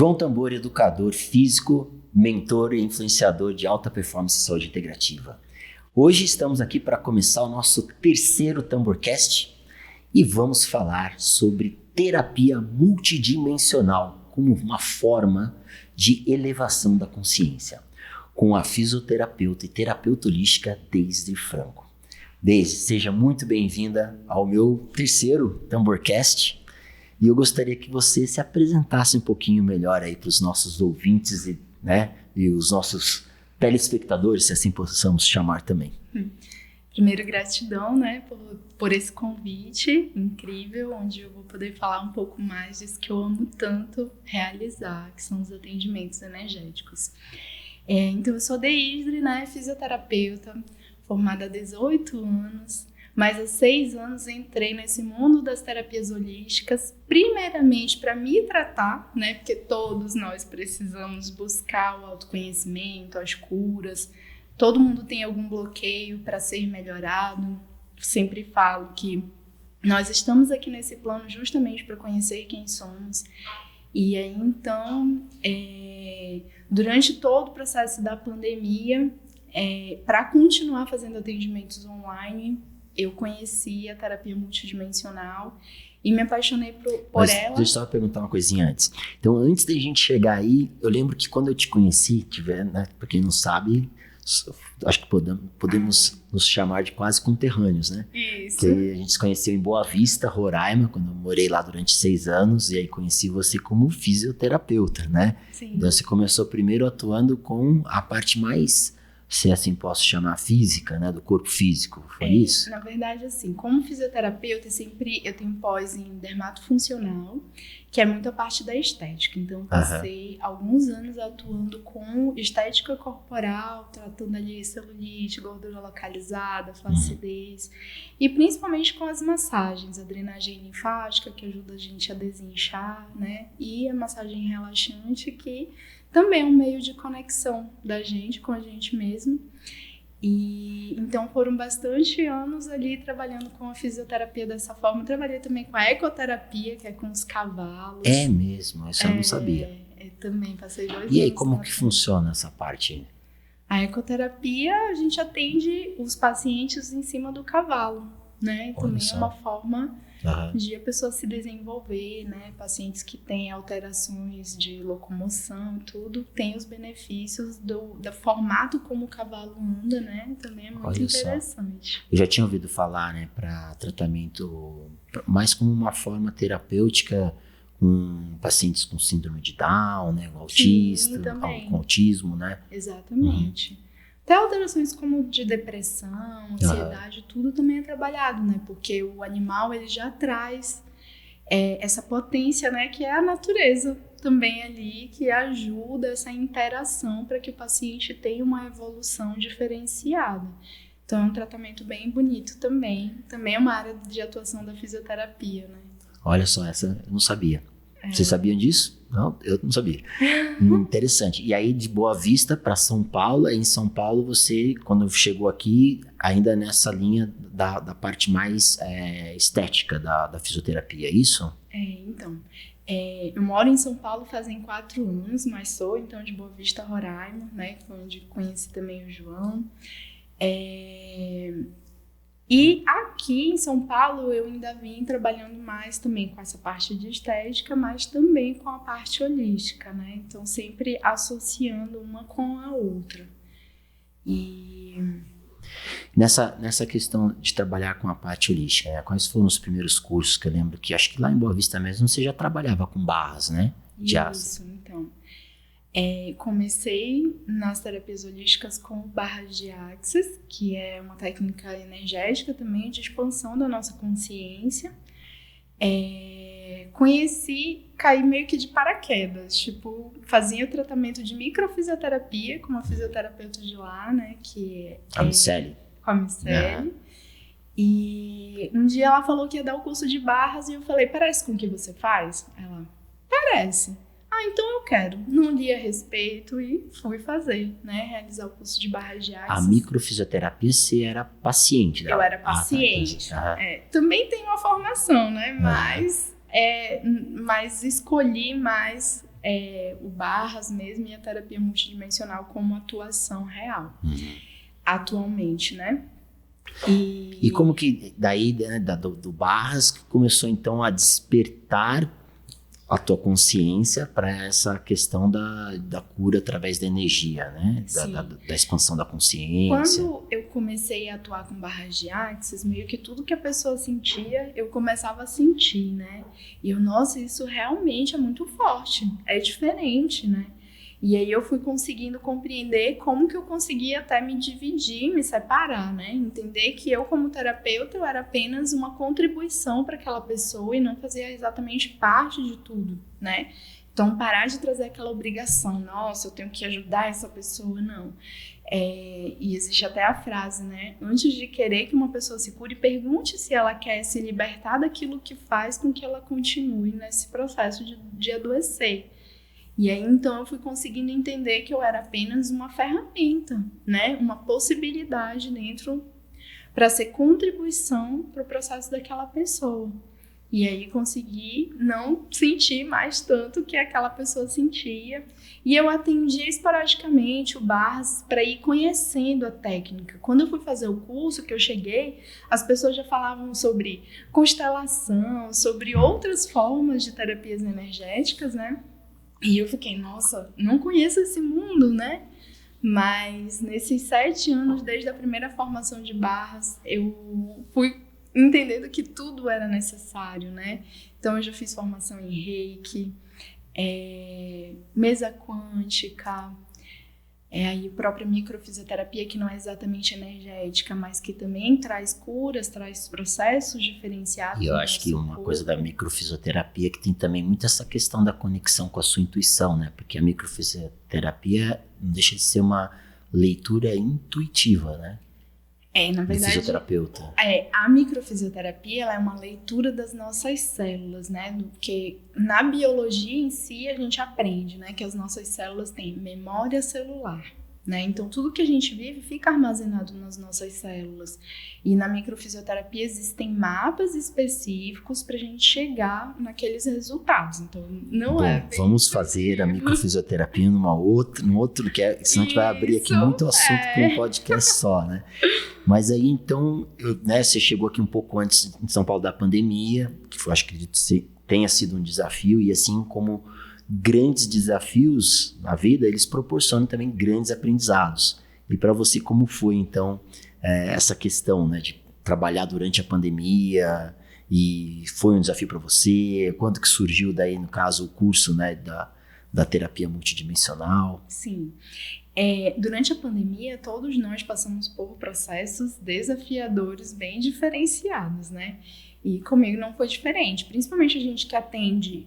João Tambor, educador físico, mentor e influenciador de alta performance e saúde integrativa. Hoje estamos aqui para começar o nosso terceiro Tamborcast e vamos falar sobre terapia multidimensional como uma forma de elevação da consciência, com a fisioterapeuta e terapeuta holística Deise Franco. Deise, seja muito bem-vinda ao meu terceiro Tamborcast. E eu gostaria que você se apresentasse um pouquinho melhor aí para os nossos ouvintes e os nossos telespectadores, se assim possamos chamar também. Primeiro, gratidão, por esse convite incrível, onde eu vou poder falar um pouco mais disso que eu amo tanto realizar, que são os atendimentos energéticos. Então, eu sou Deise, fisioterapeuta, formada há 18 anos. Mas há 6 anos entrei nesse mundo das terapias holísticas, primeiramente para me tratar, porque todos nós precisamos buscar o autoconhecimento, as curas. Todo mundo tem algum bloqueio para ser melhorado. Sempre falo que nós estamos aqui nesse plano justamente para conhecer quem somos. E aí, então, durante todo o processo da pandemia, para continuar fazendo atendimentos online, eu conheci a terapia multidimensional e me apaixonei por ela. Deixa eu só perguntar uma coisinha antes. Então, antes da gente chegar aí, eu lembro que quando eu te conheci, pra quem não sabe, acho que podemos nos chamar de quase conterrâneos, né? Isso. Porque a gente se conheceu em Boa Vista, Roraima, quando eu morei lá durante 6 anos, e aí conheci você como fisioterapeuta, né? Sim. Então, você começou primeiro atuando com a parte mais, se assim posso chamar, física, do corpo físico, foi isso? Na verdade, assim, como fisioterapeuta, eu tenho pós em dermatofuncional, que é muito a parte da estética. Então, passei alguns anos atuando com estética corporal, tratando ali celulite, gordura localizada, flacidez, e principalmente com as massagens, a drenagem linfática, que ajuda a gente a desinchar, e a massagem relaxante, que também é um meio de conexão da gente com a gente mesmo. E então foram bastante anos ali trabalhando com a fisioterapia dessa forma. Trabalhei também com a ecoterapia, que é com os cavalos. É mesmo, isso eu não sabia. Também passei 2 anos. E aí, como que funciona essa parte? A ecoterapia, a gente atende os pacientes em cima do cavalo, Também é uma forma de a pessoa se desenvolver, Pacientes que têm alterações de locomoção, tudo, tem os benefícios do formato como o cavalo anda, Também é muito interessante. Eu já tinha ouvido falar, para tratamento, mais como uma forma terapêutica com pacientes com síndrome de Down, autista, com autismo, Exatamente. Até alterações como de depressão, ansiedade, tudo também é trabalhado, Porque o animal, ele já traz essa potência, que é a natureza também ali, que ajuda essa interação para que o paciente tenha uma evolução diferenciada. Então, é um tratamento bem bonito também. Também é uma área de atuação da fisioterapia, Olha só, essa eu não sabia. Vocês sabiam disso? Não, eu não sabia. Interessante. E aí, de Boa Vista para São Paulo, em São Paulo você, quando chegou aqui, ainda nessa linha da parte mais estética da fisioterapia, é isso? Então, eu moro em São Paulo fazem 4 anos, mas sou, então, de Boa Vista, Roraima, que foi onde conheci também o João. E aqui em São Paulo eu ainda vim trabalhando mais também com essa parte de estética, mas também com a parte holística, Então sempre associando uma com a outra. E nessa questão de trabalhar com a parte holística, quais foram os primeiros cursos que eu lembro que acho que lá em Boa Vista mesmo você já trabalhava com barras, Isso, então. Comecei nas terapias holísticas com barras de Axis, que é uma técnica energética também de expansão da nossa consciência. Caí meio que de paraquedas, fazia o tratamento de microfisioterapia com uma fisioterapeuta de lá, que é a Miceli. Com a Miceli. E um dia ela falou que ia dar o curso de barras e eu falei, parece com o que você faz? Ela, parece. Então eu quero. Não li a respeito e fui fazer, realizar o curso de barras de Axis. A microfisioterapia, você era paciente dela? Eu era paciente. Também tenho uma formação, mas escolhi mais o Barras mesmo e a terapia multidimensional como atuação real, atualmente, né? E como que daí, né, do Barras, que começou então a despertar a tua consciência para essa questão da cura através da energia, né? Da expansão da consciência. Quando eu comecei a atuar com barras de axis, meio que tudo que a pessoa sentia, eu começava a sentir, né? E nossa, isso realmente é muito forte, é diferente, né? E aí eu fui conseguindo compreender como que eu conseguia até me dividir, me separar, né? Entender que eu, como terapeuta, eu era apenas uma contribuição para aquela pessoa e não fazia exatamente parte de tudo, né? Então, parar de trazer aquela obrigação, nossa, eu tenho que ajudar essa pessoa, não. E existe até a frase, né? Antes de querer que uma pessoa se cure, pergunte se ela quer se libertar daquilo que faz com que ela continue nesse processo de adoecer. E aí, então, eu fui conseguindo entender que eu era apenas uma ferramenta, né? Uma possibilidade dentro para ser contribuição para o processo daquela pessoa. E aí, consegui não sentir mais tanto que aquela pessoa sentia. E eu atendia esporadicamente o Barras para ir conhecendo a técnica. Quando eu fui fazer o curso, que eu cheguei, as pessoas já falavam sobre constelação, sobre outras formas de terapias energéticas, né? E eu fiquei, nossa, não conheço esse mundo, né? Mas nesses 7 anos, desde a primeira formação de Barras, eu fui entendendo que tudo era necessário, né? Então, eu já fiz formação em Reiki, mesa quântica, aí a própria microfisioterapia, que não é exatamente energética, mas que também traz curas, traz processos diferenciados. E eu acho que uma coisa da microfisioterapia que tem também muito essa questão da conexão com a sua intuição, né? Porque a microfisioterapia não deixa de ser uma leitura intuitiva, né? Na verdade, do fisioterapeuta. A microfisioterapia, ela é uma leitura das nossas células, né? Porque na biologia em si a gente aprende, né, que as nossas células têm memória celular, né? Então tudo que a gente vive fica armazenado nas nossas células. E na microfisioterapia existem mapas específicos para a gente chegar naqueles resultados. Então não vamos fazer a microfisioterapia num outro que senão a gente vai abrir aqui muito assunto para um podcast só, né? Mas aí então, você chegou aqui um pouco antes em São Paulo da pandemia, que eu acho que tenha sido um desafio, e assim como grandes desafios na vida, eles proporcionam também grandes aprendizados. E para você, como foi então essa questão, né, de trabalhar durante a pandemia? E foi um desafio para você? Quando que surgiu daí, no caso, o curso, né, da terapia multidimensional? Sim. Durante a pandemia, todos nós passamos por processos desafiadores bem diferenciados, né? E comigo não foi diferente. Principalmente a gente que atende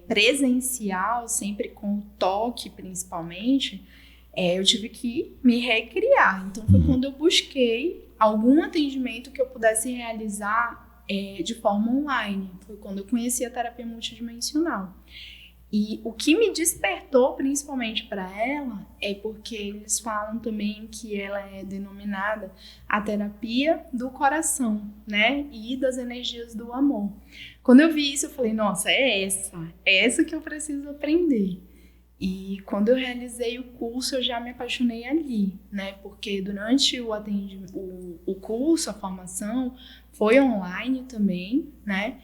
presencial, sempre com o toque principalmente, eu tive que me recriar. Então foi quando eu busquei algum atendimento que eu pudesse realizar de forma online. Foi quando eu conheci a terapia multidimensional. E o que me despertou principalmente para ela é porque eles falam também que ela é denominada a terapia do coração, né? E das energias do amor. Quando eu vi isso, eu falei, nossa, é essa que eu preciso aprender. E quando eu realizei o curso, eu já me apaixonei ali, né? Porque durante o curso, a formação, foi online também, né?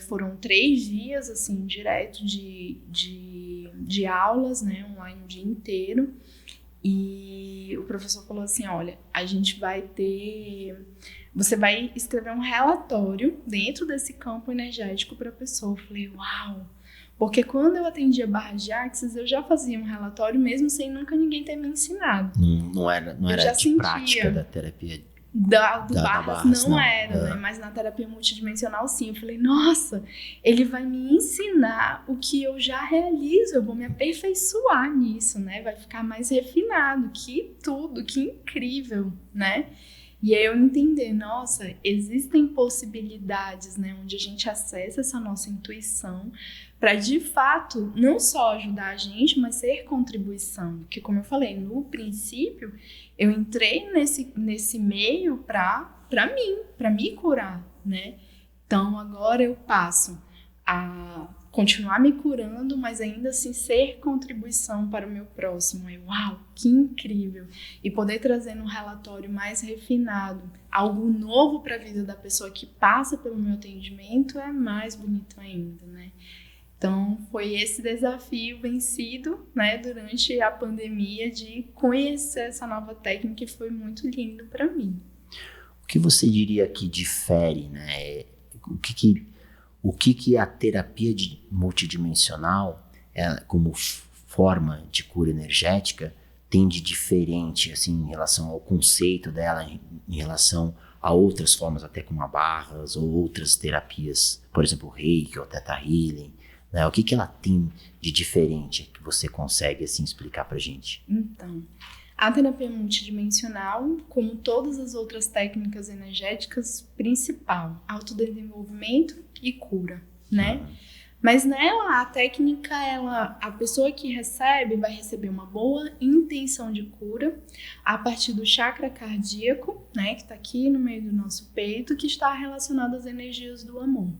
Foram 3 dias, assim, direto de aulas, né, online o dia inteiro, e o professor falou assim, olha, você vai escrever um relatório dentro desse campo energético para a pessoa. Eu falei, uau! Porque quando eu atendia barra de axis, eu já fazia um relatório mesmo sem nunca ninguém ter me ensinado. Não era de prática da terapia do Barras não era, né? Mas na terapia multidimensional sim. Eu falei, nossa, ele vai me ensinar o que eu já realizo, eu vou me aperfeiçoar nisso, né? Vai ficar mais refinado, que tudo, que incrível, né? E aí eu entendi, nossa, existem possibilidades, né, onde a gente acessa essa nossa intuição para, de fato, não só ajudar a gente, mas ser contribuição. Porque, como eu falei, no princípio, eu entrei nesse meio para me curar, né? Então, agora eu passo a continuar me curando, mas ainda assim ser contribuição para o meu próximo. Uau, que incrível! E poder trazer num relatório mais refinado algo novo para a vida da pessoa que passa pelo meu atendimento é mais bonito ainda, né? Então, foi esse desafio vencido, né, durante a pandemia, de conhecer essa nova técnica, que foi muito lindo para mim. O que você diria que difere, né? O que a terapia multidimensional, como forma de cura energética, tem de diferente, assim, em relação ao conceito dela, em relação a outras formas, até como a barras ou outras terapias, por exemplo, o Reiki ou Theta Healing, né? O que ela tem de diferente que você consegue, assim, explicar pra gente? Então, a terapia multidimensional, como todas as outras técnicas energéticas, principal, autodesenvolvimento e cura, né? Mas nela, a técnica, a pessoa que recebe vai receber uma boa intenção de cura a partir do chakra cardíaco, né, que está aqui no meio do nosso peito, que está relacionado às energias do amor,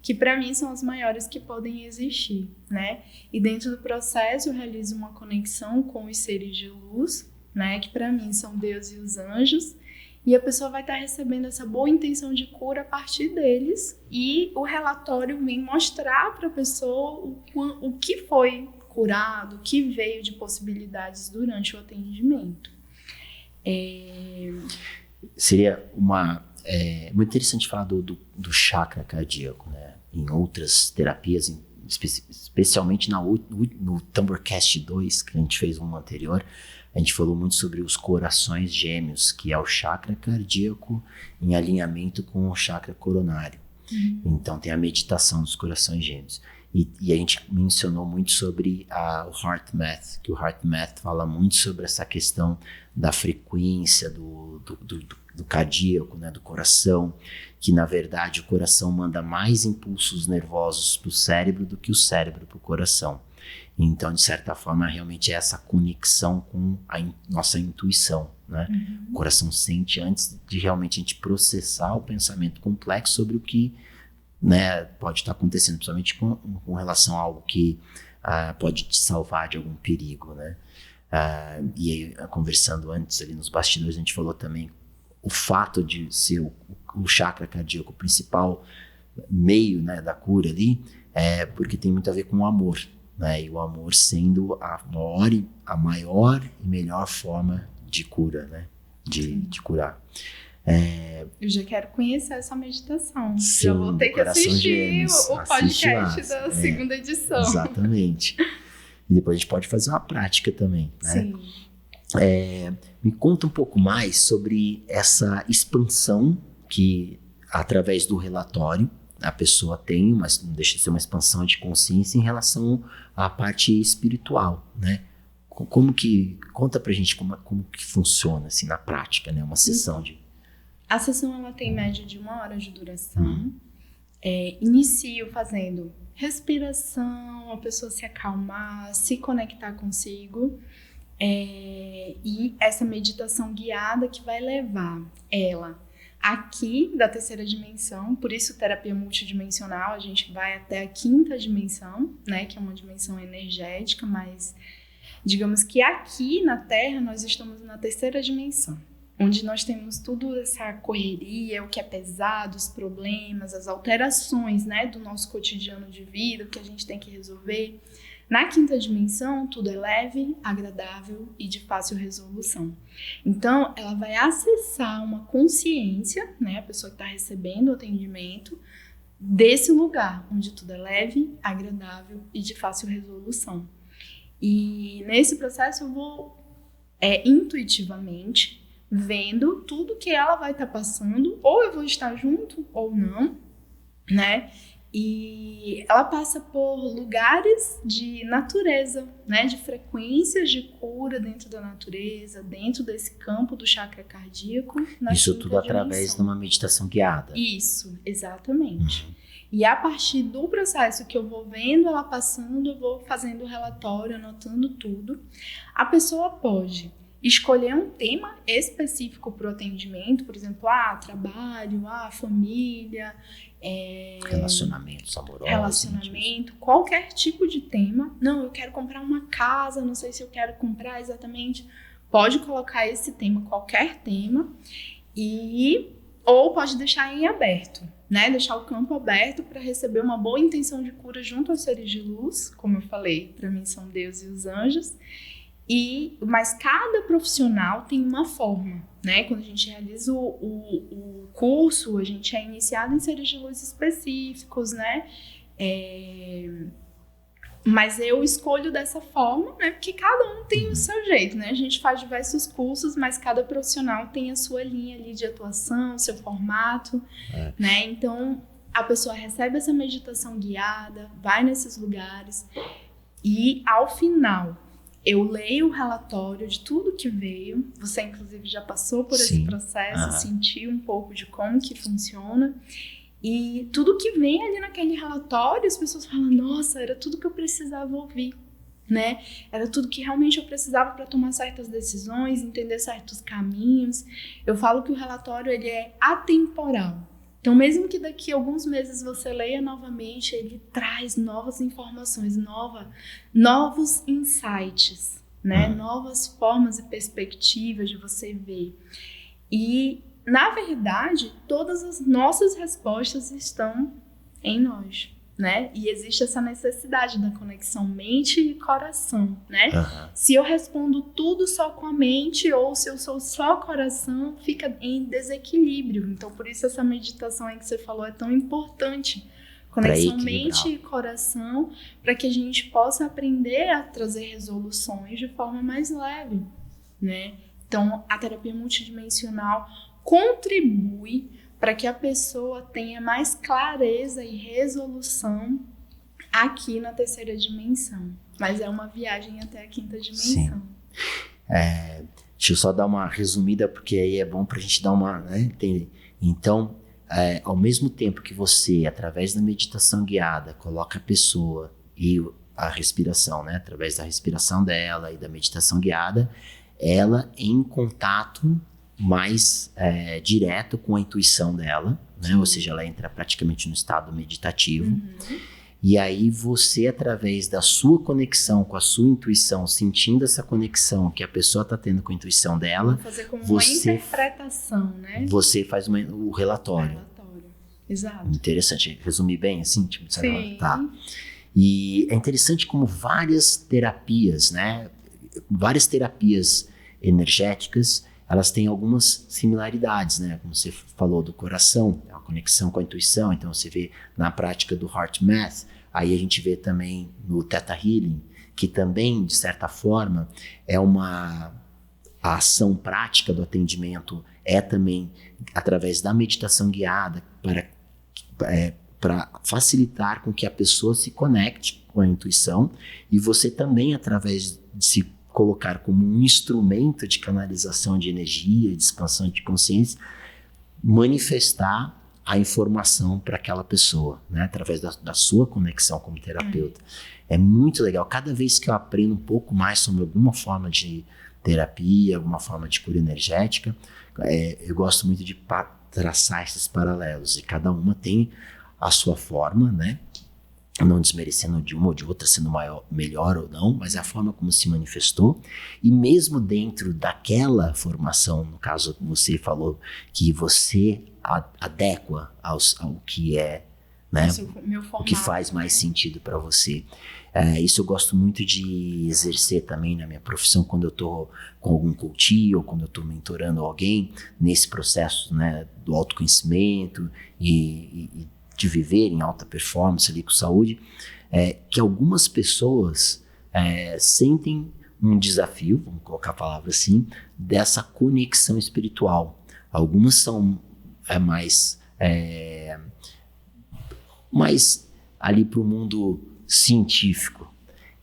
que para mim são as maiores que podem existir, né? E dentro do processo eu realizo uma conexão com os seres de luz, né, que para mim são Deus e os anjos, e a pessoa vai estar recebendo essa boa intenção de cura a partir deles, e o relatório vem mostrar para a pessoa o que foi curado, o que veio de possibilidades durante o atendimento. Seria muito interessante falar do chakra cardíaco, né? Em outras terapias, especialmente no Tamborcast 2, que a gente fez um anterior, a gente falou muito sobre os corações gêmeos, que é o chakra cardíaco em alinhamento com o chakra coronário. Então tem a meditação dos corações gêmeos. E a gente mencionou muito sobre o Heart Math, que o Heart Math fala muito sobre essa questão da frequência do cardíaco, né, do coração, que na verdade o coração manda mais impulsos nervosos para o cérebro do que o cérebro para o coração. Então, de certa forma, realmente é essa conexão com a nossa intuição, né? O coração sente antes de realmente a gente processar o pensamento complexo sobre o que, né, pode estar acontecendo, principalmente com relação a algo que pode te salvar de algum perigo, né? E aí, conversando antes ali nos bastidores, a gente falou também o fato de ser o chakra cardíaco principal meio, né, da cura ali, porque tem muito a ver com o amor, né? E o amor sendo a maior e melhor forma de cura, né? De curar. Eu já quero conhecer essa meditação. Sim, já vou ter que assistir o podcast da segunda edição. Exatamente. E depois a gente pode fazer uma prática também, né? Sim. Me conta um pouco mais sobre essa expansão que, através do relatório, a pessoa tem, mas não deixa de ser uma expansão de consciência em relação à parte espiritual, né? Conta pra gente como que funciona, assim, na prática, né? Uma sessão de... A sessão, ela tem média de 1 hora de duração. Inicio fazendo respiração, a pessoa se acalmar, se conectar consigo. E essa meditação guiada que vai levar ela aqui da terceira dimensão, por isso terapia multidimensional, a gente vai até a quinta dimensão, né, que é uma dimensão energética, mas digamos que aqui na Terra nós estamos na terceira dimensão, onde nós temos tudo essa correria, o que é pesado, os problemas, as alterações, né, do nosso cotidiano de vida, o que a gente tem que resolver. Na quinta dimensão, tudo é leve, agradável e de fácil resolução. Então, ela vai acessar uma consciência, né, a pessoa que está recebendo o atendimento, desse lugar, onde tudo é leve, agradável e de fácil resolução. E nesse processo eu vou intuitivamente vendo tudo que ela vai estar passando, ou eu vou estar junto ou não, né? E ela passa por lugares de natureza, né? De frequências de cura dentro da natureza, dentro desse campo do chakra cardíaco. Isso tudo através de uma meditação guiada. Isso, exatamente. E a partir do processo que eu vou vendo ela passando, eu vou fazendo o relatório, anotando tudo. A pessoa pode escolher um tema específico para o atendimento, por exemplo, trabalho, família, relacionamentos amorosos, relacionamento, qualquer tipo de tema. Não, eu quero comprar uma casa, não sei se eu quero comprar exatamente. Pode colocar esse tema, qualquer tema, ou pode deixar em aberto, né? Deixar o campo aberto para receber uma boa intenção de cura junto aos seres de luz, como eu falei, para mim são Deus e os anjos. Mas cada profissional tem uma forma, né? Quando a gente realiza o curso, a gente é iniciado em seres de luz específicos, né? Mas eu escolho dessa forma, né? Porque cada um tem o seu jeito, né? A gente faz diversos cursos, mas cada profissional tem a sua linha ali de atuação, o seu formato, né? Então, a pessoa recebe essa meditação guiada, vai nesses lugares e, ao final, eu leio o relatório de tudo que veio. Você, inclusive, já passou por esse processo, sentiu um pouco de como que funciona. E tudo que vem ali naquele relatório, as pessoas falam, nossa, era tudo que eu precisava ouvir, né? Era tudo que realmente eu precisava para tomar certas decisões, entender certos caminhos. Eu falo que o relatório, ele é atemporal. Então, mesmo que daqui a alguns meses você leia novamente, ele traz novas informações, novos insights, né? Novas formas e perspectivas de você ver. E, na verdade, todas as nossas respostas estão em nós, né? E existe essa necessidade da conexão mente e coração, né? Se eu respondo tudo só com a mente ou se eu sou só coração, fica em desequilíbrio. Então, por isso essa meditação aí que você falou é tão importante. Conexão mente e coração, para que a gente possa aprender a trazer resoluções de forma mais leve, né? Então, a terapia multidimensional contribui para que a pessoa tenha mais clareza e resolução aqui na terceira dimensão. Mas é uma viagem até a quinta dimensão. Deixa eu só dar uma resumida, porque aí é bom para a gente dar uma... Né, entender. Então, ao mesmo tempo que você, através da meditação guiada, coloca a pessoa e a respiração, né, através da respiração dela e da meditação guiada, ela em contato mais direto com a intuição dela, né? Ou seja, ela entra praticamente no estado meditativo. E aí você, através da sua conexão com a sua intuição, sentindo essa conexão que a pessoa está tendo com a intuição dela, fazer como uma interpretação, né? Você faz o relatório. Exato. Interessante. Resumir bem, assim? Tipo, sim. Tá. E é interessante como várias terapias, né? Várias terapias energéticas, elas têm algumas similaridades, né? Como você falou do coração, a conexão com a intuição. Então você vê na prática do Heart Math, aí a gente vê também no Theta Healing, que também, de certa forma, a ação prática do atendimento é também através da meditação guiada para facilitar com que a pessoa se conecte com a intuição, e você também, através de se colocar como um instrumento de canalização de energia, de expansão de consciência, manifestar a informação para aquela pessoa, né? Através da sua conexão como terapeuta. É muito legal. Cada vez que eu aprendo um pouco mais sobre alguma forma de terapia, alguma forma de cura energética, eu gosto muito de traçar esses paralelos, e cada uma tem a sua forma, né? Não desmerecendo de uma ou de outra, sendo melhor ou não, mas é a forma como se manifestou. E mesmo dentro daquela formação, no caso você falou que você adequa ao que é, né, o que faz mais sentido para você. Isso eu gosto muito de exercer também na minha profissão, quando eu estou com algum coach ou quando eu estou mentorando alguém nesse processo, né, do autoconhecimento e de viver em alta performance ali com saúde, que algumas pessoas sentem um desafio, vamos colocar a palavra assim, dessa conexão espiritual. Algumas são mais ali para o mundo científico.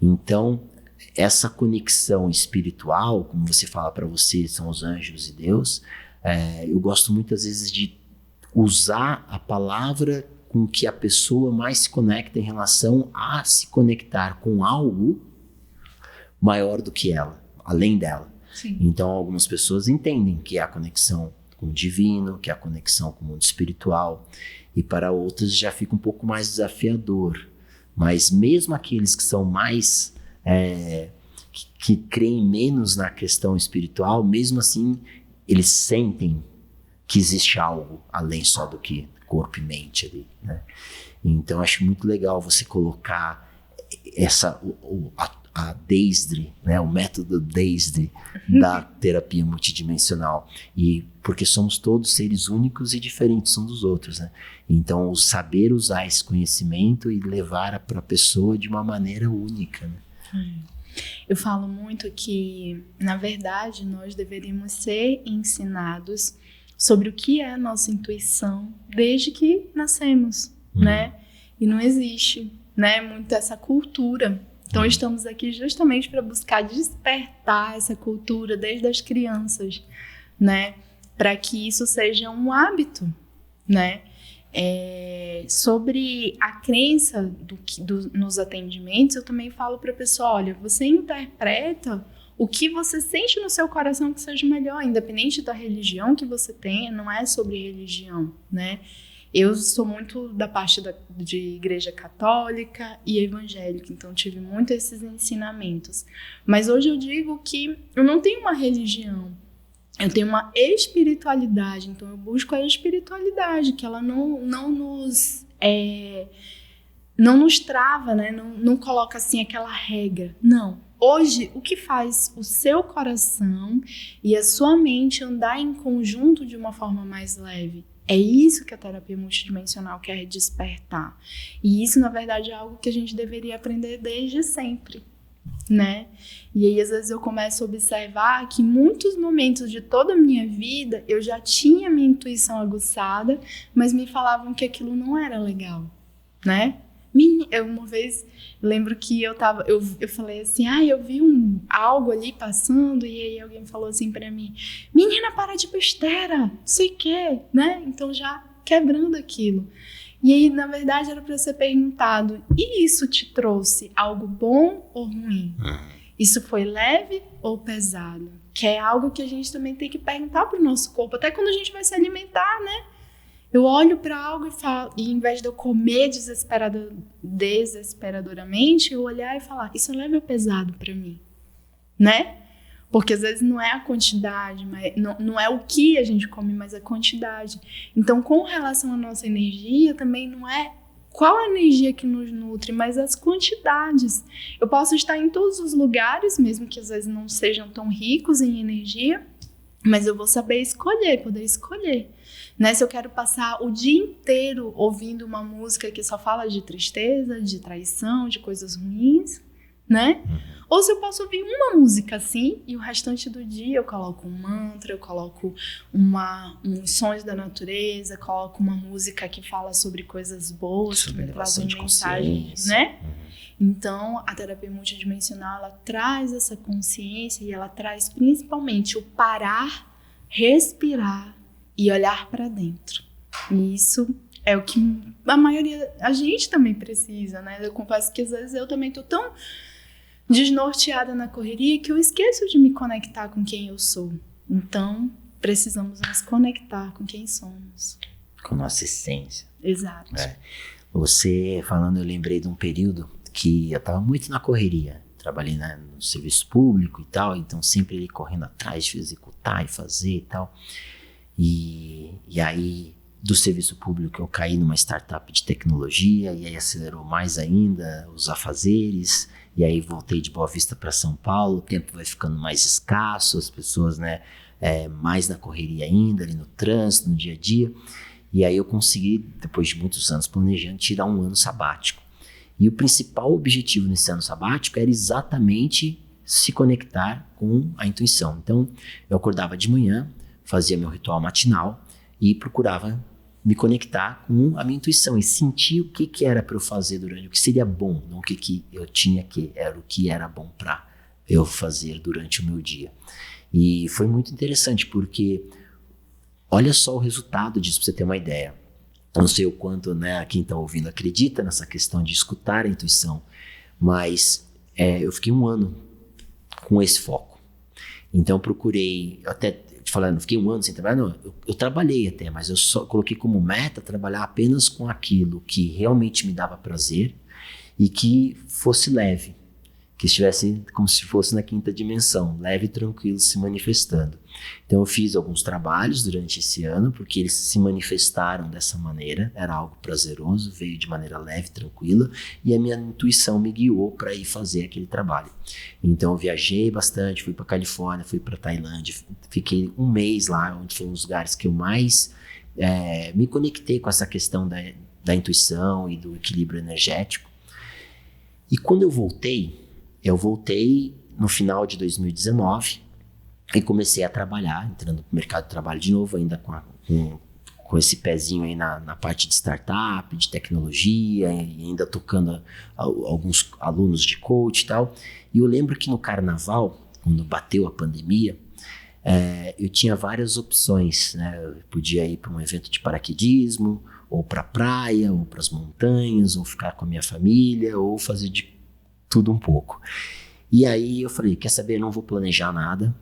Então, essa conexão espiritual, como você fala para você, são os anjos e Deus, eu gosto muitas vezes de usar a palavra com que a pessoa mais se conecta em relação a se conectar com algo maior do que ela, além dela. Sim. Então, algumas pessoas entendem que é a conexão com o divino, que é a conexão com o mundo espiritual, e para outras já fica um pouco mais desafiador. Mas mesmo aqueles que são mais, que creem menos na questão espiritual, mesmo assim, eles sentem que existe algo além só do que corpo e mente ali, né? Então, acho muito legal você colocar a DAISD, né, o método DAISD da terapia multidimensional, e porque somos todos seres únicos e diferentes uns dos outros, né? Então, o saber usar esse conhecimento e levar para a pessoa de uma maneira única, né? Eu falo muito que, na verdade, nós deveríamos ser ensinados sobre o que é a nossa intuição desde que nascemos, né? E não existe, né, muito essa cultura. Então, estamos aqui justamente para buscar despertar essa cultura desde as crianças, né? Para que isso seja um hábito, né? Sobre a crença nos atendimentos, eu também falo para a pessoa, olha, você interpreta o que você sente no seu coração que seja melhor, independente da religião que você tenha, não é sobre religião, né? Eu sou muito da parte de igreja católica e evangélica, então tive muito esses ensinamentos. Mas hoje eu digo que eu não tenho uma religião, eu tenho uma espiritualidade, então eu busco a espiritualidade, que ela não nos trava, né? Não coloca assim aquela regra, não. Hoje, o que faz o seu coração e a sua mente andar em conjunto de uma forma mais leve? É isso que a terapia multidimensional quer despertar. E isso, na verdade, é algo que a gente deveria aprender desde sempre, né? E aí, às vezes, eu começo a observar que em muitos momentos de toda a minha vida, eu já tinha minha intuição aguçada, mas me falavam que aquilo não era legal, né? Uma vez, lembro que eu falei assim, eu vi algo ali passando, e aí alguém falou assim pra mim, menina, para de besteira, não sei o quê, né? Então já quebrando aquilo. E aí, na verdade, era pra ser perguntado, e isso te trouxe algo bom ou ruim? Isso foi leve ou pesado? Que é algo que a gente também tem que perguntar pro nosso corpo, até quando a gente vai se alimentar, né? Eu olho para algo e falo, e em vez de eu comer desesperadoramente, eu olhar e falar, isso é leve ou pesado para mim, né? Porque às vezes não é a quantidade, mas não é o que a gente come, mas a quantidade. Então, com relação à nossa energia, também não é qual a energia que nos nutre, mas as quantidades. Eu posso estar em todos os lugares, mesmo que às vezes não sejam tão ricos em energia, mas eu vou saber escolher, poder escolher. Né? Se eu quero passar o dia inteiro ouvindo uma música que só fala de tristeza, de traição, de coisas ruins, né? Ou se eu posso ouvir uma música assim e o restante do dia eu coloco um mantra, eu coloco uns sons da natureza, coloco uma música que fala sobre coisas boas, que me trazem mensagens, né? Então, a terapia multidimensional, ela traz essa consciência e ela traz principalmente o parar, respirar e olhar para dentro. E isso é o que a gente também precisa, né? Eu confesso que às vezes eu também tô tão desnorteada na correria que eu esqueço de me conectar com quem eu sou. Então, precisamos nos conectar com quem somos. Com nossa essência. Exato. Você falando, eu lembrei de um período que eu estava muito na correria. Trabalhei no serviço público e tal, então sempre ele correndo atrás de executar e fazer e tal. E aí, do serviço público, eu caí numa startup de tecnologia, e aí acelerou mais ainda os afazeres, e aí voltei de Boa Vista para São Paulo, o tempo vai ficando mais escasso, as pessoas, né, mais na correria ainda, ali no trânsito, no dia a dia, e aí eu consegui, depois de muitos anos planejando, tirar um ano sabático. E o principal objetivo nesse ano sabático era exatamente se conectar com a intuição. Então, eu acordava de manhã, fazia meu ritual matinal e procurava me conectar com a minha intuição e sentir o que era para eu fazer durante, o que seria bom, não o que eu tinha que, era o que era bom para eu fazer durante o meu dia. E foi muito interessante porque olha só o resultado disso, para você ter uma ideia. Eu não sei o quanto, né, quem está ouvindo acredita nessa questão de escutar a intuição, mas eu fiquei um ano com esse foco. Então eu procurei, eu até te falando, fiquei 1 ano sem trabalhar, não, eu trabalhei até, mas eu só coloquei como meta trabalhar apenas com aquilo que realmente me dava prazer e que fosse leve, que estivesse como se fosse na 5ª dimensão, leve e tranquilo se manifestando. Então eu fiz alguns trabalhos durante esse ano, porque eles se manifestaram dessa maneira, era algo prazeroso, veio de maneira leve, tranquila, e a minha intuição me guiou para ir fazer aquele trabalho. Então eu viajei bastante, fui para Califórnia, fui para Tailândia, fiquei 1 mês lá, onde foi um dos lugares que eu mais me conectei com essa questão da intuição e do equilíbrio energético. E quando eu voltei no final de 2019 e comecei a trabalhar, entrando no mercado de trabalho de novo, ainda com esse pezinho aí na parte de startup, de tecnologia, e ainda tocando alguns alunos de coach e tal. E eu lembro que no carnaval, quando bateu a pandemia, eu tinha várias opções, né? Eu podia ir para um evento de paraquedismo, ou para a praia, ou para as montanhas, ou ficar com a minha família, ou fazer de tudo um pouco. E aí eu falei, quer saber, eu não vou planejar nada.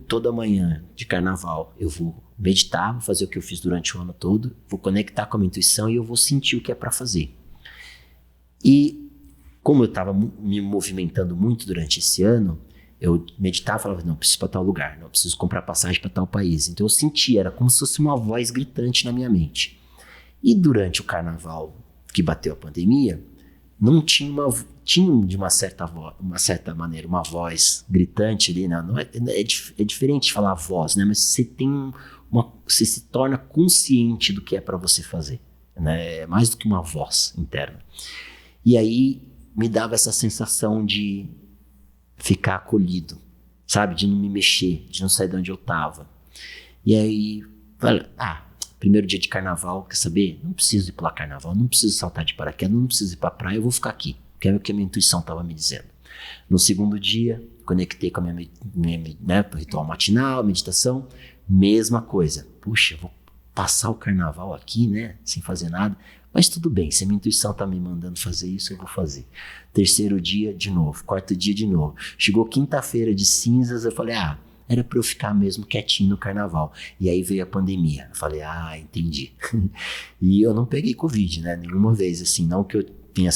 Toda manhã de carnaval eu vou meditar, vou fazer o que eu fiz durante o ano todo, vou conectar com a minha intuição e eu vou sentir o que é para fazer. E como eu estava me movimentando muito durante esse ano, eu meditava e falava, não, preciso ir para tal lugar, não, preciso comprar passagem para tal país. Então eu sentia, era como se fosse uma voz gritante na minha mente. E durante o carnaval que bateu a pandemia, não tinha de uma certa maneira uma voz gritante ali, né? É diferente falar voz, né? Mas você se torna consciente do que é para você fazer, né? É mais do que uma voz interna. E aí me dava essa sensação de ficar acolhido, sabe? De não me mexer, de não sair de onde eu estava. E aí, falei, primeiro dia de carnaval, quer saber? Não preciso ir pular carnaval, não preciso saltar de paraquedas, não preciso ir pra praia, eu vou ficar aqui, que é o que a minha intuição estava me dizendo. No segundo dia, conectei com a minha ritual matinal, meditação, mesma coisa. Puxa, vou passar o carnaval aqui, né, sem fazer nada, mas tudo bem, se a minha intuição tá me mandando fazer isso, eu vou fazer. Terceiro dia, de novo. Quarto dia, de novo. Chegou quinta-feira de cinzas, eu falei, era para eu ficar mesmo quietinho no carnaval. E aí veio a pandemia. Eu falei, entendi. E eu não peguei Covid, né? Nenhuma vez, assim. Não que eu tenha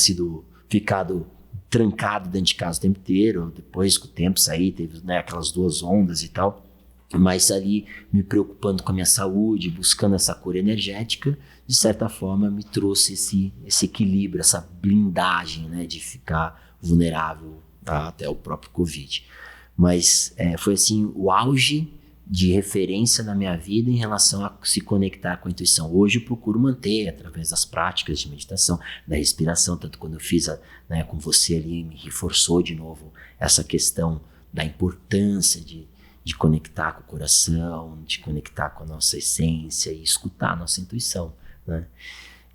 ficado trancado dentro de casa o tempo inteiro. Depois, com o tempo, saí, teve, né, aquelas 2 ondas e tal. Mas ali, me preocupando com a minha saúde, buscando essa cura energética, de certa forma, me trouxe esse equilíbrio, essa blindagem, né? De ficar vulnerável até o próprio Covid. Mas foi assim o auge de referência na minha vida em relação a se conectar com a intuição. Hoje eu procuro manter através das práticas de meditação, da respiração, tanto quando eu fiz com você ali, me reforçou de novo essa questão da importância de conectar com o coração, de conectar com a nossa essência e escutar a nossa intuição, né?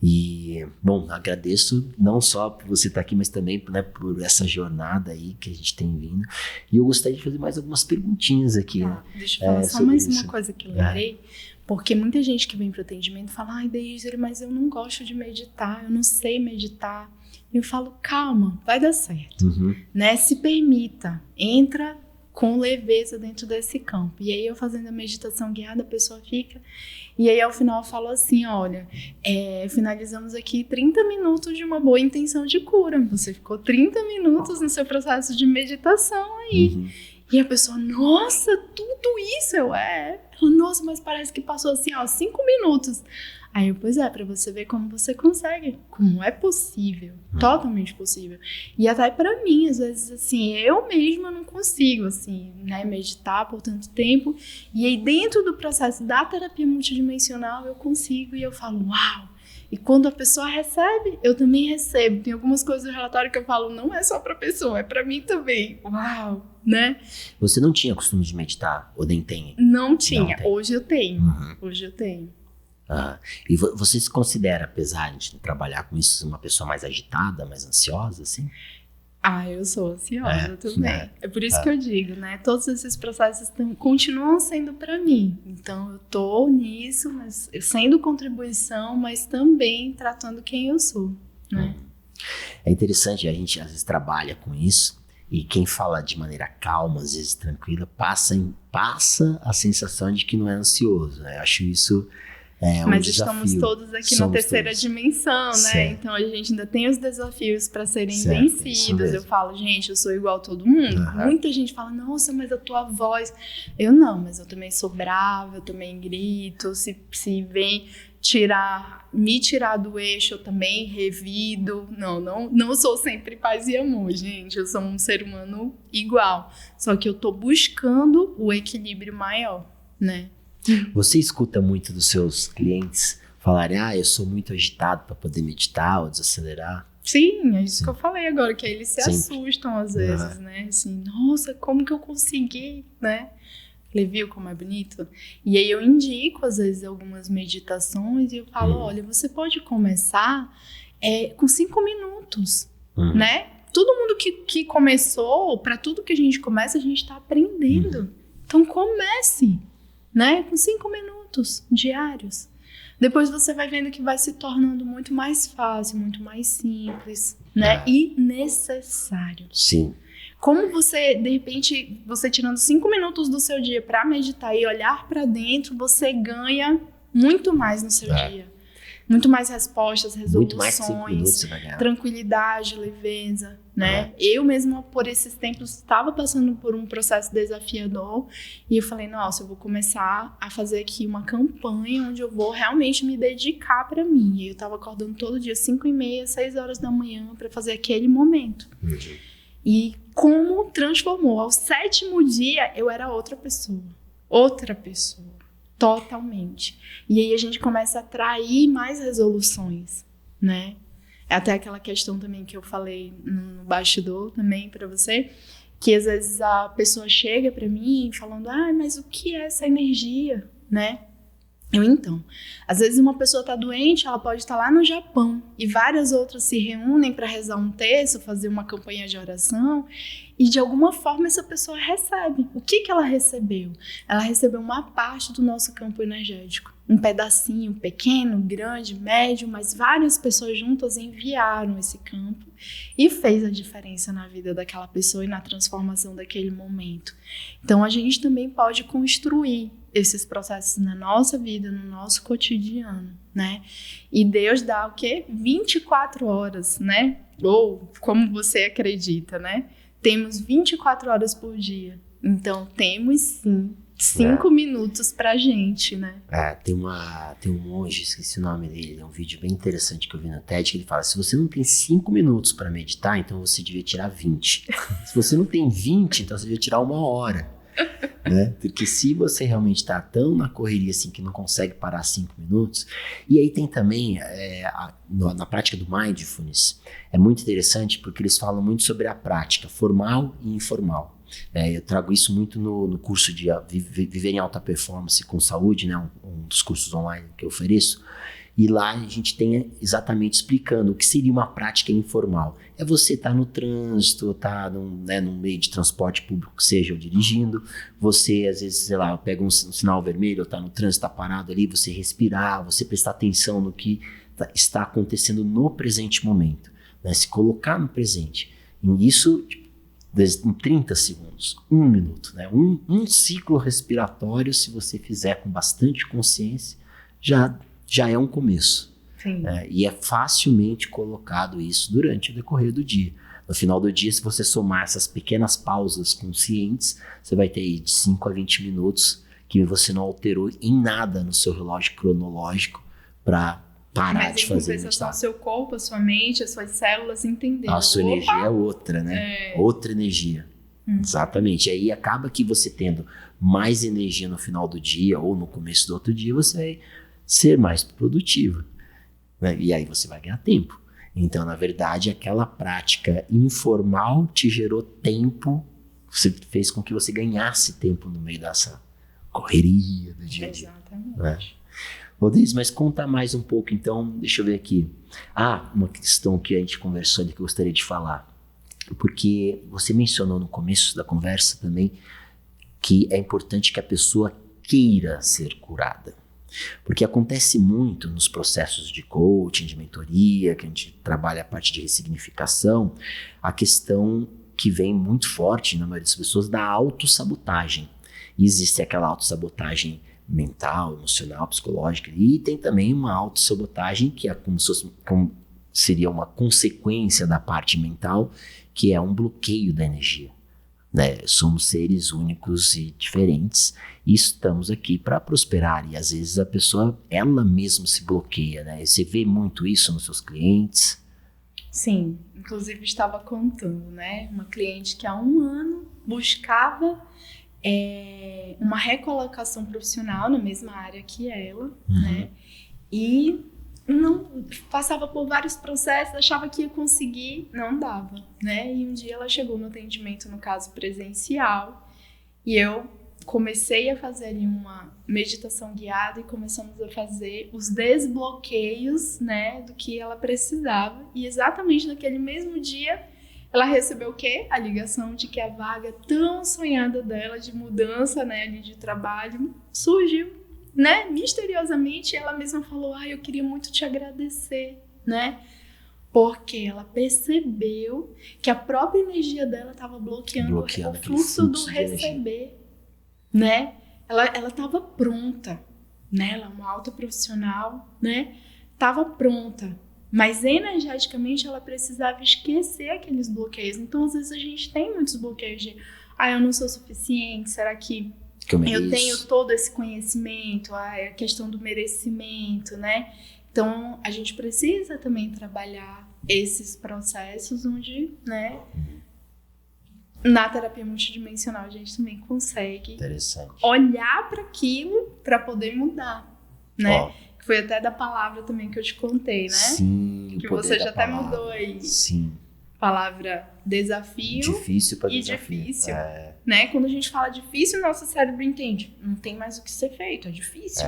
E, bom, agradeço não só por você estar aqui, mas também, né, por essa jornada aí que a gente tem vindo. E eu gostaria de fazer mais algumas perguntinhas aqui. Deixa eu falar só mais uma coisa que eu lembrei. Porque muita gente que vem para o atendimento fala, Deise, mas eu não gosto de meditar, eu não sei meditar. E eu falo, calma, vai dar certo. Né? Se permita, entra com leveza dentro desse campo. E aí eu fazendo a meditação guiada, a pessoa fica... E aí, ao final, eu falo assim, olha, finalizamos aqui 30 minutos de uma boa intenção de cura. Você ficou 30 minutos no seu processo de meditação aí. E a pessoa, nossa, tudo isso? Ela, nossa, mas parece que passou assim, 5 minutos. Aí eu, pois pra você ver como você consegue, como é possível, totalmente possível. E até pra mim, às vezes, assim, eu mesma não consigo, assim, né, meditar por tanto tempo. E aí, dentro do processo da terapia multidimensional, eu consigo e eu falo, uau! E quando a pessoa recebe, eu também recebo. Tem algumas coisas do relatório que eu falo, não é só pra pessoa, é pra mim também. Uau! Né? Você não tinha costume de meditar, ou nem tem? Não tinha, hoje eu tenho. Hoje eu tenho. E você se considera, apesar de trabalhar com isso, uma pessoa mais agitada, mais ansiosa, assim? Eu sou ansiosa também. É por isso que eu digo, né? Todos esses processos continuam sendo para mim. Então, eu tô nisso, mas sendo contribuição, mas também tratando quem eu sou, né? É interessante, a gente às vezes trabalha com isso E quem fala de maneira calma, às vezes tranquila, passa a sensação de que não é ansioso, né? Eu acho isso Mas um estamos desafio. todos aqui na terceira dimensão, né? Certo. Então a gente ainda tem os desafios para serem Certo, isso vencidos. mesmo. Eu falo, gente, eu sou igual a todo mundo. Uhum. Muita gente fala, nossa, mas a tua voz. Eu não, mas eu também sou brava, eu também grito. Se vem me tirar do eixo, eu também revido. Não sou sempre paz e amor, gente. Eu sou um ser humano igual. Só que eu tô buscando o equilíbrio maior, né? Você escuta muito dos seus clientes falarem, eu sou muito agitado para poder meditar ou desacelerar? Sim, é isso que eu falei agora, que eles se Sempre. assustam às vezes, né? Assim, nossa, como que eu consegui, né? Ele viu como é bonito? E aí eu indico, às vezes, algumas meditações e eu falo, olha, você pode começar com 5 minutos, né? Todo mundo que começou, para tudo que a gente começa, a gente tá aprendendo. Então comece, né? Com 5 minutos diários. Depois você vai vendo que vai se tornando muito mais fácil, muito mais simples, né? E necessário. Sim. Como você, de repente, você tirando 5 minutos do seu dia para meditar e olhar para dentro, você ganha muito mais no seu dia. Muito mais respostas, resoluções, muito mais que 5 minutos você vai ganhar. Tranquilidade, leveza, né? Eu mesma, por esses tempos, estava passando por um processo desafiador e eu falei, nossa, eu vou começar a fazer aqui uma campanha onde eu vou realmente me dedicar para mim. E eu estava acordando todo dia, 5h30, 6 horas da manhã, para fazer aquele momento. E como transformou. Ao 7º dia, eu era outra pessoa. Outra pessoa. Totalmente. E aí a gente começa a atrair mais resoluções, né? É até aquela questão também que eu falei no bastidor também para você, que às vezes a pessoa chega para mim falando, mas o que é essa energia, né? Então, às vezes uma pessoa está doente, ela pode estar lá no Japão e várias outras se reúnem para rezar um terço, fazer uma campanha de oração e de alguma forma essa pessoa recebe. O que ela recebeu? Ela recebeu uma parte do nosso campo energético. Um pedacinho pequeno, grande, médio, mas várias pessoas juntas enviaram esse campo e fez a diferença na vida daquela pessoa e na transformação daquele momento. Então a gente também pode construir esses processos na nossa vida, no nosso cotidiano, né? E Deus dá o quê? 24 horas, né? Ou como você acredita, né? Temos 24 horas por dia. Então, temos sim 5 minutos pra gente, né? Tem um monge, esqueci o nome dele, é um vídeo bem interessante que eu vi no TED, que ele fala, se você não tem 5 minutos para meditar, então você devia tirar 20. Se você não tem 20, então você devia tirar 1 hora. Né? Porque se você realmente está tão na correria assim que não consegue parar 5 minutos, e aí tem também na prática do mindfulness, é muito interessante porque eles falam muito sobre a prática formal e informal. Eu trago isso muito no curso de Viver em Alta Performance com Saúde, né? Um dos cursos online que eu ofereço. E lá a gente tem exatamente explicando o que seria uma prática informal. É você estar no trânsito, estar num meio de transporte público, que seja, ou dirigindo. Você, às vezes, sei lá, pega um sinal vermelho, ou está no trânsito, está parado ali, você respirar, você prestar atenção no que está acontecendo no presente momento. Né? Se colocar no presente. E isso em 30 segundos, 1 minuto. Né? Um ciclo respiratório, se você fizer com bastante consciência, já é um começo. E é facilmente colocado isso durante o decorrer do dia. No final do dia, se você somar essas pequenas pausas conscientes, você vai ter aí de 5 a 20 minutos que você não alterou em nada no seu relógio cronológico para parar de fazer. Mas em compensação, seu corpo, a sua mente, as suas células entenderam. A sua energia é outra, né? Outra energia. Exatamente. E aí acaba que você tendo mais energia no final do dia ou no começo do outro dia, você vai ser mais produtivo, né? E aí você vai ganhar tempo. Então, na verdade, aquela prática informal te gerou tempo, você fez com que você ganhasse tempo no meio dessa correria do dia a dia. Exatamente. Né? Rodrigues, mas conta mais um pouco, então, deixa eu ver aqui. Uma questão que a gente conversou ali que eu gostaria de falar, porque você mencionou no começo da conversa também que é importante que a pessoa queira ser curada. Porque acontece muito nos processos de coaching, de mentoria, que a gente trabalha a parte de ressignificação, a questão que vem muito forte na maioria das pessoas da autossabotagem. E existe aquela autossabotagem mental, emocional, psicológica, e tem também uma autossabotagem que é como seria uma consequência da parte mental, que é um bloqueio da energia. Né? Somos seres únicos e diferentes e estamos aqui para prosperar, e às vezes a pessoa, ela mesma se bloqueia, né? Você vê muito isso nos seus clientes? Sim, inclusive estava contando, né? Uma cliente que há um ano buscava uma recolocação profissional na mesma área que ela, né? E não passava por vários processos, achava que ia conseguir, não dava, né? E um dia ela chegou no atendimento, no caso presencial, e eu comecei a fazer ali uma meditação guiada e começamos a fazer os desbloqueios, né, do que ela precisava. E exatamente naquele mesmo dia ela recebeu o quê? A ligação de que a vaga tão sonhada dela de mudança, né, ali de trabalho surgiu, né? Misteriosamente ela mesma falou: eu queria muito te agradecer, né? Porque ela percebeu que a própria energia dela estava bloqueando o fluxo do receber, né? Ela estava pronta, né? Ela é uma alta profissional, né? Estava pronta, mas energeticamente ela precisava esquecer aqueles bloqueios. Então, às vezes a gente tem muitos bloqueios de eu não sou suficiente, será que eu tenho todo esse conhecimento, a questão do merecimento, né? Então, a gente precisa também trabalhar esses processos onde, né, na terapia multidimensional a gente também consegue olhar para aquilo para poder mudar, né? Foi até da palavra também que eu te contei, né? Sim, que você já até mudou aí. Sim. Palavra desafio difícil para desafio. Difícil, né? Quando a gente fala difícil, nosso cérebro entende. Não tem mais o que ser feito, é difícil.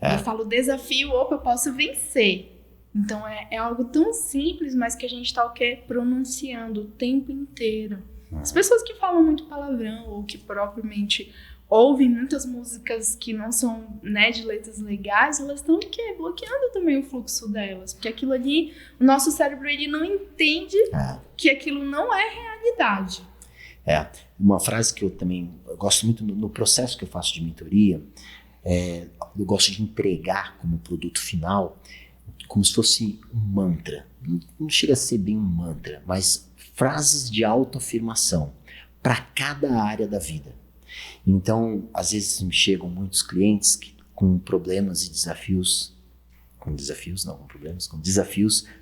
Eu falo desafio, eu posso vencer. Então é algo tão simples, mas que a gente está o quê? Pronunciando o tempo inteiro. As pessoas que falam muito palavrão ou que propriamente ouvem muitas músicas que não são, né, de letras legais, elas estão o quê? Bloqueando também o fluxo delas. Porque aquilo ali, o nosso cérebro ele não entende que aquilo não é realidade. Uma frase que eu também gosto muito no processo que eu faço de mentoria, eu gosto de entregar como produto final como se fosse um mantra. Não chega a ser bem um mantra, mas frases de autoafirmação para cada área da vida. Então, às vezes me chegam muitos clientes com problemas e desafios, com desafios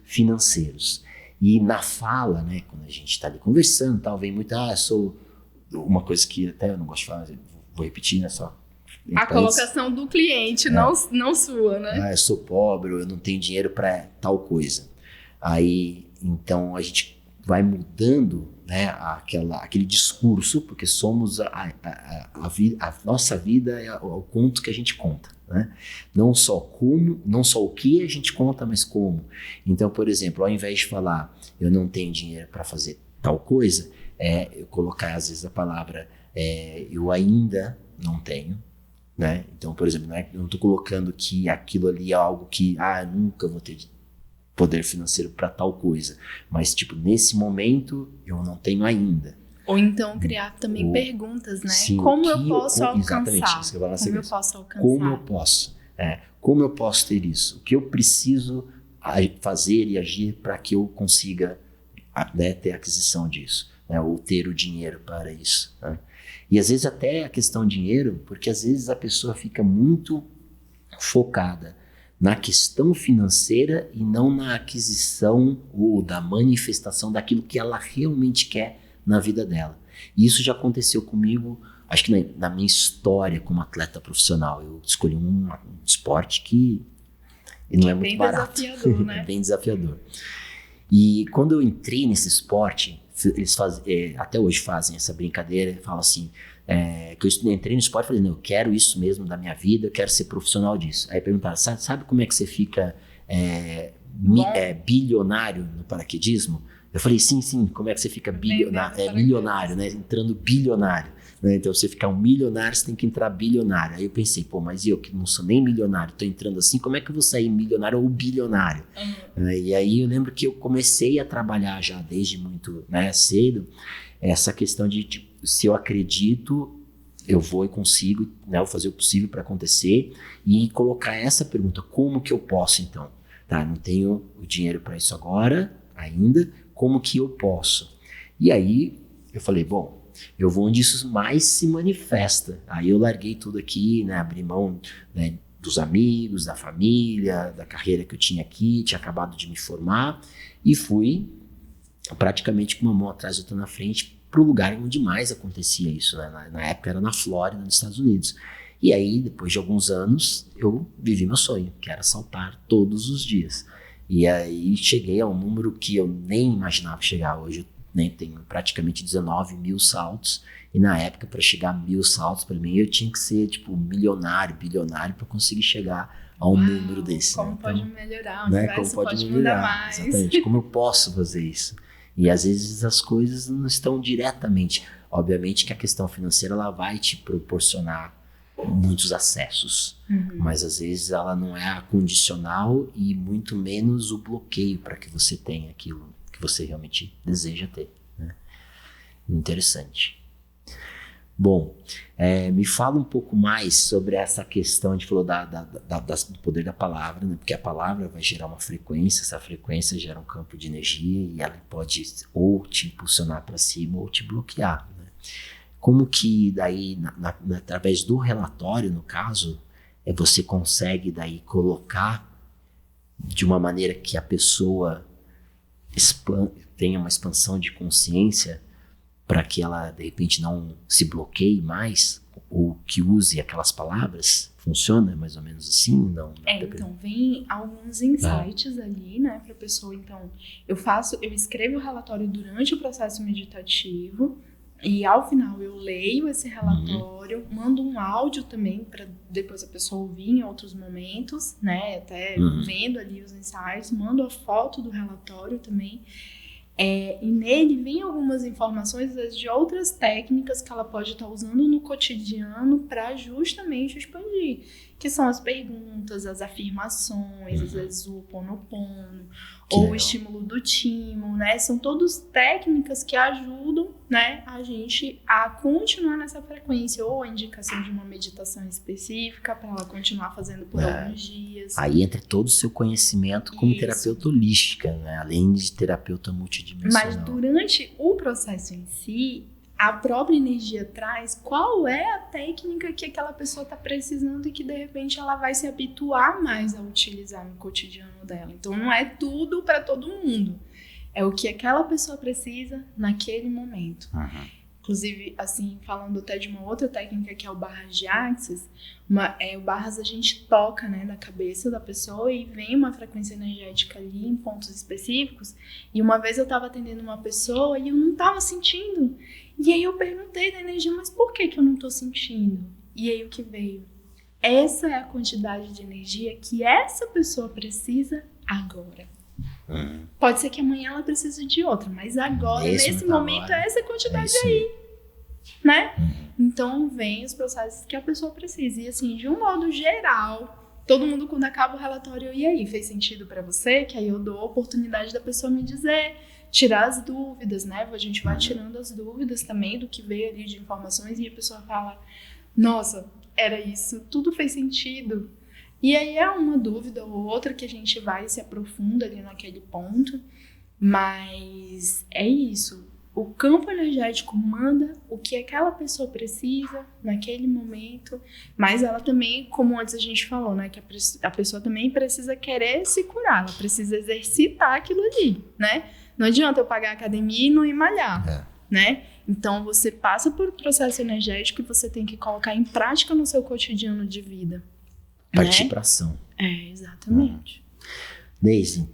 financeiros. E na fala, né, quando a gente está ali conversando, tal, vem muito, sou uma coisa que até eu não gosto de falar, vou repetir, né, só. A colocação do cliente, não sua, né? Eu sou pobre, eu não tenho dinheiro para tal coisa. Aí, então, a gente vai mudando, né, aquele discurso, porque somos a nossa vida é o conto que a gente conta, né? Não só o que a gente conta, mas como. Então, por exemplo, ao invés de falar eu não tenho dinheiro para fazer tal coisa, eu colocar às vezes a palavra eu ainda não tenho, né? Então, por exemplo, eu não estou colocando que aquilo ali é algo que eu nunca vou ter poder financeiro para tal coisa, mas tipo, nesse momento eu não tenho ainda. Ou então criar também perguntas, né? Sim, como eu posso alcançar? Exatamente, isso que eu vou como eu posso alcançar? Como eu posso ter isso? O que eu preciso fazer e agir para que eu consiga, né, ter aquisição disso, né? Ou ter o dinheiro para isso, né? E às vezes até a questão dinheiro, porque às vezes a pessoa fica muito focada na questão financeira e não na aquisição ou da manifestação daquilo que ela realmente quer na vida dela. E isso já aconteceu comigo, acho que na minha história como atleta profissional. Eu escolhi um esporte que não é muito barato. Desafiador, né? É bem desafiador. E quando eu entrei nesse esporte, eles até hoje fazem essa brincadeira, falam assim, que eu entrei no esporte e falei, não, eu quero isso mesmo da minha vida, eu quero ser profissional disso. Aí perguntaram, sabe como é que você fica bilionário no paraquedismo? Eu falei, sim, como é que você fica milionário, né? Entrando bilionário. Né? Então, você ficar um milionário, você tem que entrar bilionário. Aí eu pensei, pô, mas eu que não sou nem milionário, tô entrando assim, como é que eu vou sair milionário ou bilionário? E aí eu lembro que eu comecei a trabalhar já desde muito, né, cedo, essa questão de, tipo, se eu acredito, eu vou e consigo, né, vou fazer o possível para acontecer e colocar essa pergunta, como que eu posso então? Tá, não tenho o dinheiro para isso agora, ainda, como que eu posso? E aí eu falei, bom, eu vou onde isso mais se manifesta. Aí eu larguei tudo aqui, né, abri mão, né, dos amigos, da família, da carreira que eu tinha aqui, tinha acabado de me formar e fui praticamente com uma mão atrás e outra na frente para o lugar onde mais acontecia isso, né? Na época era na Flórida, nos Estados Unidos. E aí, depois de alguns anos, eu vivi meu sonho, que era saltar todos os dias. E aí cheguei a um número que eu nem imaginava chegar. Hoje eu tenho praticamente 19 mil saltos. E na época, para chegar a 1000 saltos, para mim, eu tinha que ser tipo milionário, bilionário, para conseguir chegar a um número desse. Como né? pode Então, melhorar, o né? universo Como pode mudar mais. Exatamente, como eu posso fazer isso? E às vezes as coisas não estão diretamente. Obviamente que a questão financeira ela vai te proporcionar muitos acessos, mas às vezes ela não é a condicional e muito menos o bloqueio para que você tenha aquilo que você realmente deseja ter. Né? Interessante. Bom, me fala um pouco mais sobre essa questão, a gente falou do poder da palavra, né? Porque a palavra vai gerar uma frequência, essa frequência gera um campo de energia e ela pode ou te impulsionar para cima ou te bloquear. Né? Como que daí, através do relatório, no caso, você consegue daí colocar de uma maneira que a pessoa tenha uma expansão de consciência para que ela, de repente, não se bloqueie mais ou que use aquelas palavras? Funciona mais ou menos assim? Não, então, vem alguns insights ali, né, para a pessoa. Então, eu escrevo o relatório durante o processo meditativo e, ao final, eu leio esse relatório, mando um áudio também para depois a pessoa ouvir em outros momentos, né, até vendo ali os insights, mando a foto do relatório também. E nele vem algumas informações, às vezes, de outras técnicas que ela pode estar usando no cotidiano para justamente expandir, que são as perguntas, as afirmações, às vezes o Ho'oponopono, ou o estímulo do timo, né? São todas técnicas que ajudam, né, a gente a continuar nessa frequência, ou a indicação de uma meditação específica para ela continuar fazendo por alguns dias. Aí entra todo o seu conhecimento como terapeuta holística, né? Além de terapeuta multidimensional. Mas durante o processo em si, a própria energia traz qual é a técnica que aquela pessoa está precisando e que de repente ela vai se habituar mais a utilizar no cotidiano dela. Então não é tudo para todo mundo. É o que aquela pessoa precisa naquele momento. Inclusive, assim, falando até de uma outra técnica que é o Barras de Axis, o Barras a gente toca, né, na cabeça da pessoa e vem uma frequência energética ali em pontos específicos. E uma vez eu estava atendendo uma pessoa e eu não estava sentindo. E aí eu perguntei da energia, mas por que eu não estou sentindo? E aí o que veio? Essa é a quantidade de energia que essa pessoa precisa agora. Pode ser que amanhã ela precise de outra, mas agora, nesse momento, é essa quantidade aí, né? Então, vem os processos que a pessoa precisa. E assim, de um modo geral, todo mundo quando acaba o relatório, e aí, fez sentido pra você? Que aí eu dou a oportunidade da pessoa me dizer, tirar as dúvidas, né? A gente vai tirando as dúvidas também do que veio ali de informações e a pessoa fala, nossa, era isso, tudo fez sentido. E aí é uma dúvida ou outra que a gente vai e se aprofunda ali naquele ponto, mas é isso. O campo energético manda o que aquela pessoa precisa naquele momento, mas ela também, como antes a gente falou, né, que a pessoa também precisa querer se curar, ela precisa exercitar aquilo ali, né? Não adianta eu pagar a academia e não ir malhar, né? Então você passa por um processo energético e você tem que colocar em prática no seu cotidiano de vida. Partir para ação. Exatamente. Daisy,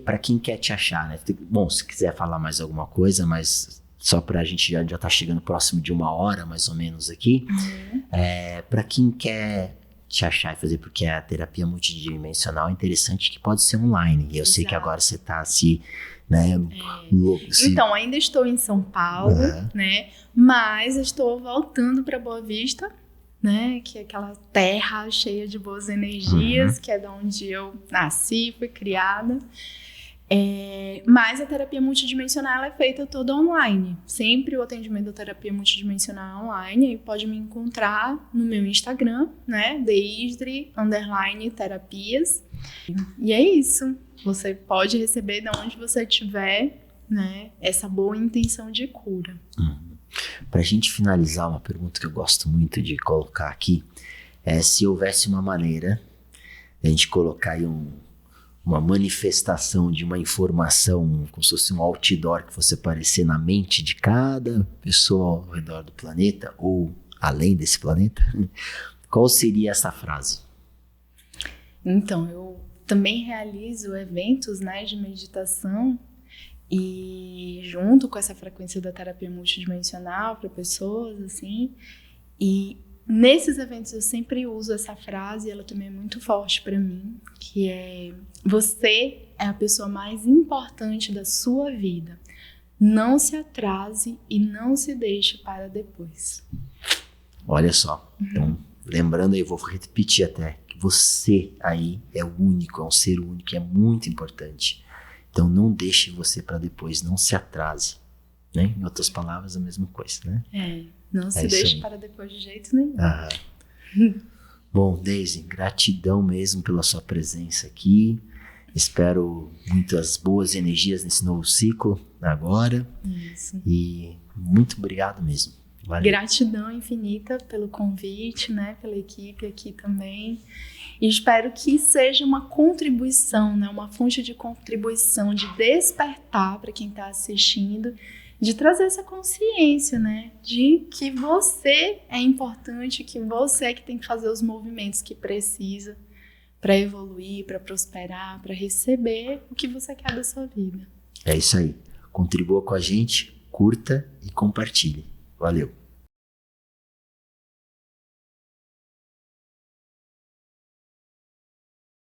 para quem quer te achar, né? Bom, se quiser falar mais alguma coisa, mas só para a gente já tá chegando próximo de 1 hora, mais ou menos aqui. Para quem quer te achar e fazer, porque a terapia multidimensional é interessante que pode ser online. E eu sei que agora você está se né? Então, ainda estou em São Paulo, né? Mas estou voltando para Boa Vista, né? Que é aquela terra cheia de boas energias, que é de onde eu nasci, fui criada. Mas a terapia multidimensional é feita toda online. Sempre o atendimento da terapia multidimensional é online. Aí pode me encontrar no meu Instagram, né? Deisdre_terapias. E é isso. Você pode receber de onde você estiver, né? Essa boa intenção de cura. Pra gente finalizar, uma pergunta que eu gosto muito de colocar aqui é se houvesse uma maneira de a gente colocar aí uma manifestação de uma informação, como se fosse um outdoor que fosse aparecer na mente de cada pessoa ao redor do planeta ou além desse planeta, qual seria essa frase? Então, eu também realizo eventos, né, de meditação e junto com essa frequência da terapia multidimensional para pessoas, assim, e nesses eventos eu sempre uso essa frase, ela também é muito forte para mim, que é: você é a pessoa mais importante da sua vida. Não se atrase e não se deixe para depois. Olha só, então, lembrando aí, eu vou repetir até, que você aí é o único, é um ser único, é muito importante. Então não deixe você para depois, não se atrase, né? Em outras palavras, a mesma coisa, né? Não se deixe para depois de jeito nenhum. Bom, Daisy, gratidão mesmo pela sua presença aqui. Espero muitas boas energias nesse novo ciclo agora. Isso. E muito obrigado mesmo. Valeu. Gratidão infinita pelo convite, né? Pela equipe aqui também. E espero que seja uma contribuição, né? Uma fonte de contribuição, de despertar para quem está assistindo, de trazer essa consciência, né? De que você é importante, que você é que tem que fazer os movimentos que precisa para evoluir, para prosperar, para receber o que você quer da sua vida. É isso aí. Contribua com a gente, curta e compartilhe. Valeu.